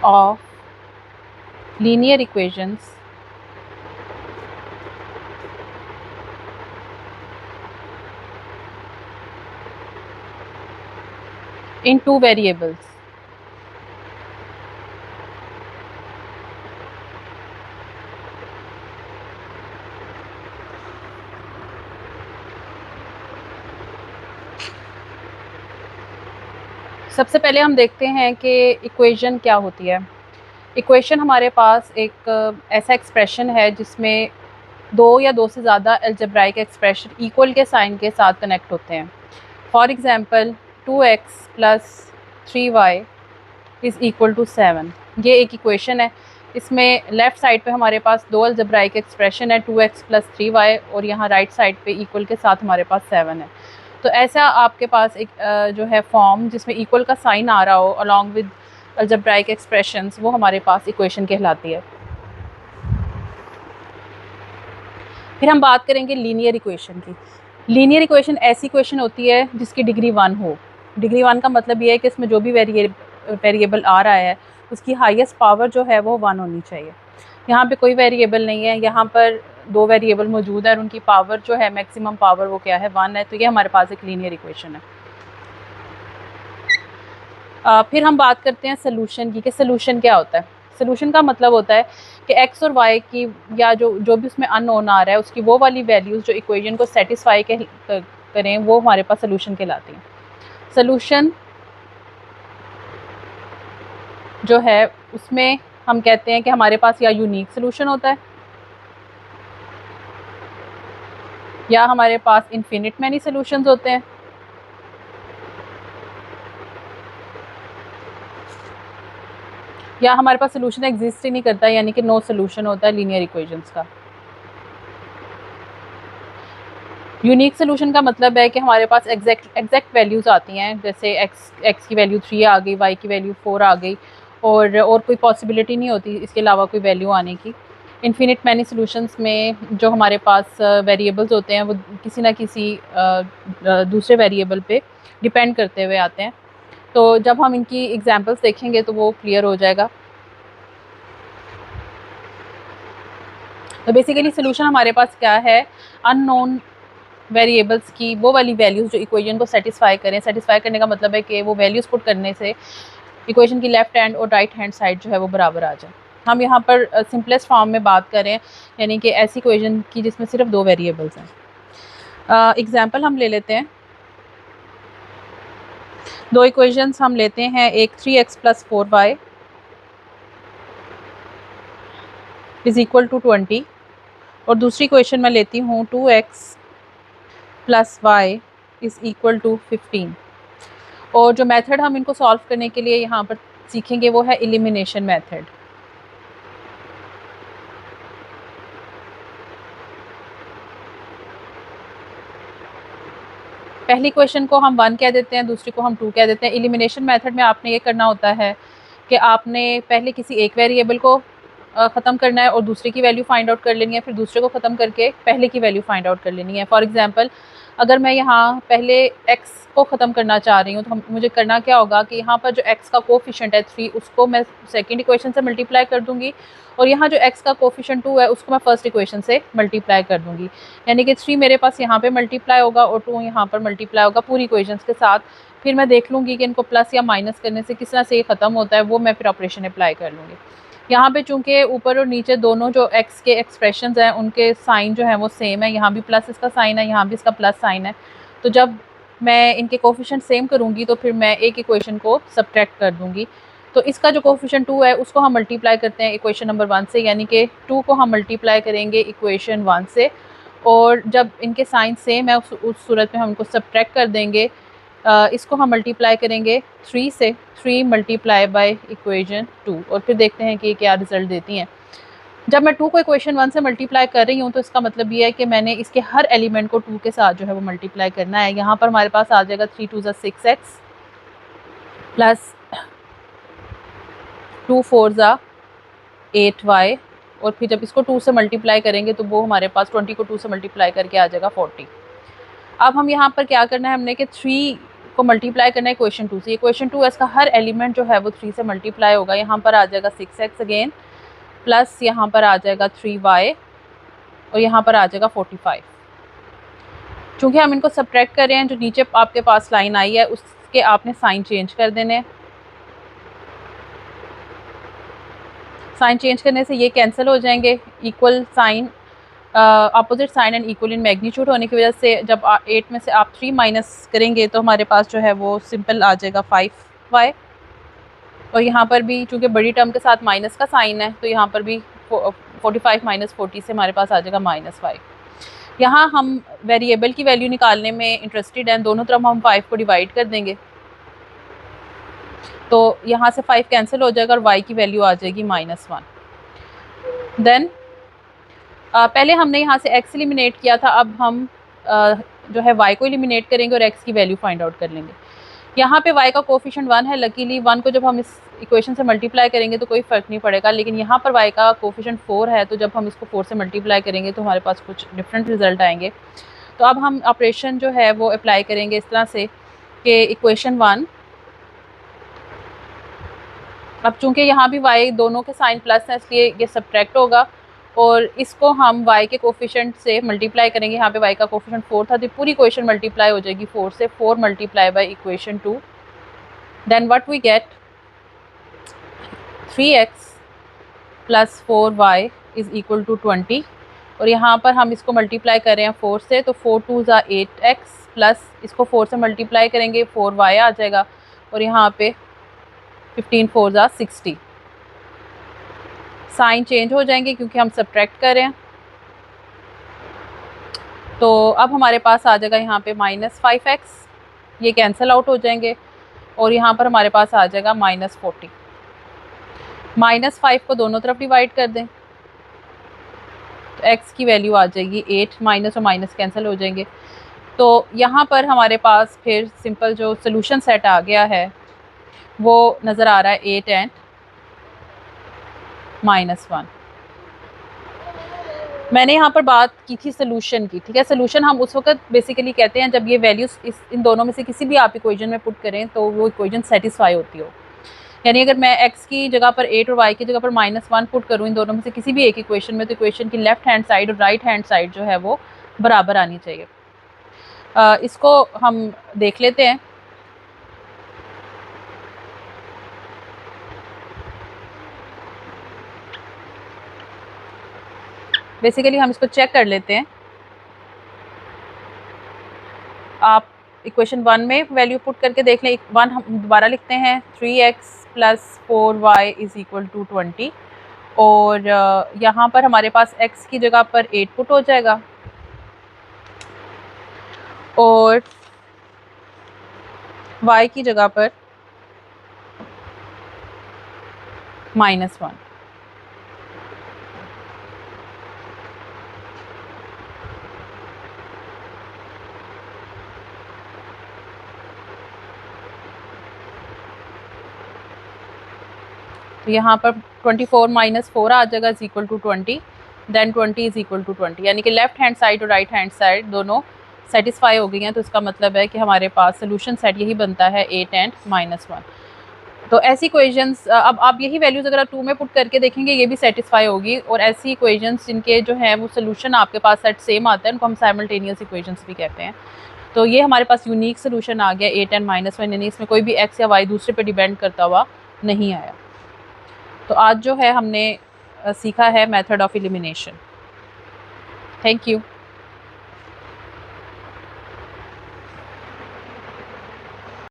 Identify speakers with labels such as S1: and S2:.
S1: of linear equations in two variables. सबसे पहले हम देखते हैं कि इक्वेशन क्या होती है। इक्वेशन हमारे पास एक ऐसा एक्सप्रेशन है जिसमें दो या दो से ज़्यादा अलजेब्राइक एक्सप्रेशन इक्वल के साइन के साथ कनेक्ट होते हैं। For example 2x plus 3y is equal to 7, ये एक इक्वेशन है। इसमें लेफ़्ट साइड पे हमारे पास दो अलजेब्राइक एक्सप्रेशन है 2x प्लस 3y, और यहाँ राइट साइड पे इक्वल के साथ हमारे पास 7 है। तो ऐसा आपके पास एक जो है फॉर्म जिसमें इक्वल का साइन आ रहा हो अलॉन्ग विद अलजेब्राइक एक्सप्रेशंस, वो हमारे पास इक्वेशन कहलाती है। फिर हम बात करेंगे लीनियर इक्वेशन की। लीनियर इक्वेशन ऐसी इक्वेशन होती है जिसकी डिग्री 1 हो। डिग्री 1 का मतलब ये है कि इसमें जो भी वेरिएबल आ रहा है उसकी हाईएस्ट पावर जो है वो 1 होनी चाहिए। यहाँ पे कोई वेरिएबल नहीं है, यहाँ पर दो वेरिएबल मौजूद है और उनकी पावर जो है मैक्सिमम पावर वो क्या है 1 है। तो ये हमारे पास एक लीनियर इक्वेशन है। फिर हम बात करते हैं सोल्यूशन की कि सोल्यूशन क्या होता है। सोल्यूशन का मतलब होता है कि एक्स और वाई की या जो भी उसमें अननोन आ रहा है उसकी वो वाली वैल्यूज़ जो इक्वेशन को सेटिस्फाई करें वो हमारे पास सोल्यूशन कहलाती हैं। सोल्यूशन जो है उसमें हम कहते हैं कि हमारे पास या यूनिक सोल्यूशन होता है या हमारे पास इन्फिनिट मैनी सोल्यूशंस होते हैं, या हमारे पास सोल्यूशन एग्जिस्ट ही नहीं करता, यानी कि नो सोल्यूशन होता है लीनियर इक्वेशंस का। यूनिक सोल्यूशन का मतलब है कि हमारे पास एग्जैक्ट वैल्यूज़ आती हैं, जैसे एक्स की वैल्यू 3 आ गई, वाई की वैल्यू 4 आ गई, और कोई पॉसिबिलिटी नहीं होती इसके अलावा कोई वैल्यू आने की। इन्फिनिट मैनी सोल्यूशंस में जो हमारे पास वेरिएबल्स होते हैं वो किसी ना किसी दूसरे वेरिएबल पे डिपेंड करते हुए आते हैं। तो जब हम इनकी एग्जांपल्स देखेंगे तो वो क्लियर हो जाएगा। तो बेसिकली सोल्यूशन हमारे पास क्या है, अननोन वेरिएबल्स की वो वाली वैल्यूज़ जो इक्वेशन को सेटिस्फाई करें। सेटिस्फाई करने का मतलब है कि वो वैल्यूज़ पुट करने से इक्वेशन की लेफ्ट हैंड और राइट हैंड साइड जो है वो बराबर आ जाए। हम यहाँ पर सिंपलेस्ट फॉर्म में बात करें, यानी कि ऐसी इक्वेशन की जिसमें सिर्फ दो वेरिएबल्स हैं। एग्जांपल हम ले लेते हैं, दो इक्वेशंस हम लेते हैं, एक 3x plus 4y is equal to 20, और दूसरी इक्वेशन मैं लेती हूँ 2x plus y is equal to 15। और जो मेथड हम इनको सॉल्व करने के लिए यहाँ पर सीखेंगे वो है एलिमिनेशन मेथड। पहली क्वेश्चन को हम 1 कह देते हैं, दूसरी को हम 2 कह देते हैं। एलिमिनेशन मेथड में आपने ये करना होता है कि आपने पहले किसी एक वेरिएबल को ख़त्म करना है और दूसरे की वैल्यू फाइंड आउट कर लेनी है, फिर दूसरे को ख़त्म करके पहले की वैल्यू फाइंड आउट कर लेनी है। फॉर एग्जांपल अगर मैं यहाँ पहले x को ख़त्म करना चाह रही हूँ तो मुझे करना क्या होगा कि यहाँ पर जो x का कोफिशिएंट है 3 उसको मैं सेकंड इक्वेशन से मल्टीप्लाई कर दूँगी, और यहाँ जो x का कोफिशिएंट 2 है उसको मैं फर्स्ट इक्वेशन से मल्टीप्लाई कर दूँगी। यानी कि 3 मेरे पास यहाँ पे मल्टीप्लाई होगा और 2 यहाँ पर मल्टीप्लाई होगा पूरी इक्वेशंस के साथ। फिर मैं देख लूँगी कि इनको प्लस या माइनस करने से किस तरह से ये ख़त्म होता है, वो मैं फिर ऑपरेशन अप्लाई कर लूँगी। यहाँ पे चूँकि ऊपर और नीचे दोनों जो x के एक्सप्रेशंस हैं उनके साइन जो हैं वो सेम है, यहाँ भी प्लस इसका साइन है, यहाँ भी इसका प्लस साइन है। तो जब मैं इनके कोफिशिएंट सेम करूँगी तो फिर मैं एक इक्वेशन को सब्ट्रैक्ट कर दूँगी। तो इसका जो कोफिशिएंट 2 है उसको हम मल्टीप्लाई करते हैं इक्वेशन नंबर 1 से, यानी कि 2 को हम मल्टीप्लाई करेंगे इक्वेशन 1 से, और जब इनके साइन सेम है उस सूरत में हम इनको सब्ट्रैक्ट कर देंगे। इसको हम मल्टीप्लाई करेंगे 3 से, 3 मल्टीप्लाई बाय इक्वेशन 2, और फिर देखते हैं कि क्या रिजल्ट देती हैं। जब मैं 2 को इक्वेशन 1 से मल्टीप्लाई कर रही हूँ तो इसका मतलब ये है कि मैंने इसके हर एलिमेंट को 2 के साथ जो है वो मल्टीप्लाई करना है। यहाँ पर हमारे पास आ जाएगा 3 2 6x प्लस 2 4 8y, और फिर जब इसको 2 से मल्टीप्लाई करेंगे तो वो हमारे पास 20 को 2 से मल्टीप्लाई करके आ जाएगा 40। अब हम यहाँ पर क्या करना है, हमने कि 3 को मल्टीप्लाई करना है इक्वेशन 2 से। इक्वेशन 2 इसका हर एलिमेंट जो है वो 3 से मल्टीप्लाई होगा। यहाँ पर आ जाएगा 6x अगेन, प्लस यहाँ पर आ जाएगा 3y और यहाँ पर आ जाएगा 45। चूँकि हम इनको सब्ट्रैक्ट कर रहे हैं, जो नीचे आपके पास लाइन आई है उसके आपने साइन चेंज कर देने। साइन चेंज करने से ये कैंसिल हो जाएंगे। Equal sign, opposite sign and equal in magnitude होने की वजह से जब 8 में से आप 3 माइनस करेंगे तो हमारे पास जो है वो सिंपल आ जाएगा 5y। और यहाँ पर भी चूँकि बड़ी टर्म के साथ माइनस का साइन है तो यहाँ पर भी 45 माइनस 40 से हमारे पास आ जाएगा -5। यहाँ हम वेरिएबल की वैल्यू निकालने में इंटरेस्टेड हैं, दोनों तरफ हम 5 को डिवाइड कर देंगे तो यहाँ से 5 कैंसिल हो जाएगा और y की वैल्यू आ जाएगी -1। देन पहले हमने यहाँ से x एलिमिनेट किया था, अब हम जो है y को एलिमिनेट करेंगे और x की वैल्यू फाइंड आउट कर लेंगे। यहाँ पे y का कोफिशिएंट 1 है, लकीली 1 को जब हम इस इक्वेशन से मल्टीप्लाई करेंगे तो कोई फ़र्क नहीं पड़ेगा, लेकिन यहाँ पर y का कोफिशिएंट 4 है तो जब हम इसको 4 से मल्टीप्लाई करेंगे तो हमारे पास कुछ डिफरेंट रिजल्ट आएंगे। तो अब हम ऑपरेशन जो है वो अप्लाई करेंगे इस तरह से कि इक्वेशन 1, अब चूँकि यहाँ भी y दोनों के साइन प्लस है इसलिए ये सब्ट्रैक्ट होगा और इसको हम y के कोफिशिएंट से मल्टीप्लाई करेंगे। यहाँ पे y का कोफिशिएंट 4 था तो पूरी इक्वेशन मल्टीप्लाई हो जाएगी 4 से, 4 multiply by equation 2। Then what we get 3x plus 4y is equal to 20 और यहाँ पर हम इसको मल्टीप्लाई कर रहे हैं 4 से तो 4 2 ज़ा 8x प्लस इसको 4 से मल्टीप्लाई करेंगे 4y आ जाएगा और यहाँ पे 15 4 ज़ा 60। साइन चेंज हो जाएंगे क्योंकि हम सब्ट्रैक्ट कर रहे हैं। तो अब हमारे पास आ जाएगा यहाँ पे -5x, ये कैंसिल आउट हो जाएंगे और यहाँ पर हमारे पास आ जाएगा -40। -5 को दोनों तरफ डिवाइड कर दें तो x की वैल्यू आ जाएगी 8, माइनस और माइनस कैंसिल हो जाएंगे। तो यहाँ पर हमारे पास फिर सिंपल जो सोल्यूशन सेट आ गया है वो नज़र आ रहा है 8 एंड -1। मैंने यहाँ पर बात की थी सोल्यूशन की, ठीक है। सोल्यूशन हम उस वक्त बेसिकली कहते हैं जब ये वैल्यूज इन दोनों में से किसी भी आप इक्वेशन में पुट करें तो वो इक्वेशन सेटिस्फाई होती हो। यानी अगर मैं x की जगह पर 8 और y की जगह पर -1 पुट करूँ इन दोनों में से किसी भी एक इक्वेशन में तो इक्वेशन की लेफ्ट हैंड साइड और राइट हैंड साइड जो है वो बराबर आनी चाहिए। इसको हम देख लेते हैं। बेसिकली हम इसको चेक कर लेते हैं। आप इक्वेशन 1 में वैल्यू पुट करके देख लें। 1 हम दोबारा लिखते हैं 3x plus 4y is equal to 20 और यहाँ पर हमारे पास x की जगह पर 8 पुट हो जाएगा और y की जगह पर -1। तो यहाँ पर 24 - 4 आ जाएगा is equal to 20, then 20 is equal to 20, यानी कि लेफ्ट हैंड साइड और राइट हैंड साइड दोनों सेटिस्फाई हो गई हैं। तो इसका मतलब है कि हमारे पास सोल्यूशन सेट यही बनता है 8 एंड -1। तो ऐसी इक्वेशंस अब आप यही वैल्यूज़ अगर आप 2 में पुट करके देखेंगे ये भी सेटिस्फाई होगी और ऐसी इक्वेशंस जिनके जो है वो सोल्यूशन आपके पास सेट सेम आता है उनको हम साइमल्टेनियस इक्वेशंस भी कहते हैं। तो ये हमारे पास यूनिक सोल्यूशन आ गया 8 एंड -1, यानी इसमें कोई भी x या y दूसरे पे डिपेंड करता हुआ नहीं आया। तो आज जो है हमने सीखा है method of elimination. Thank you.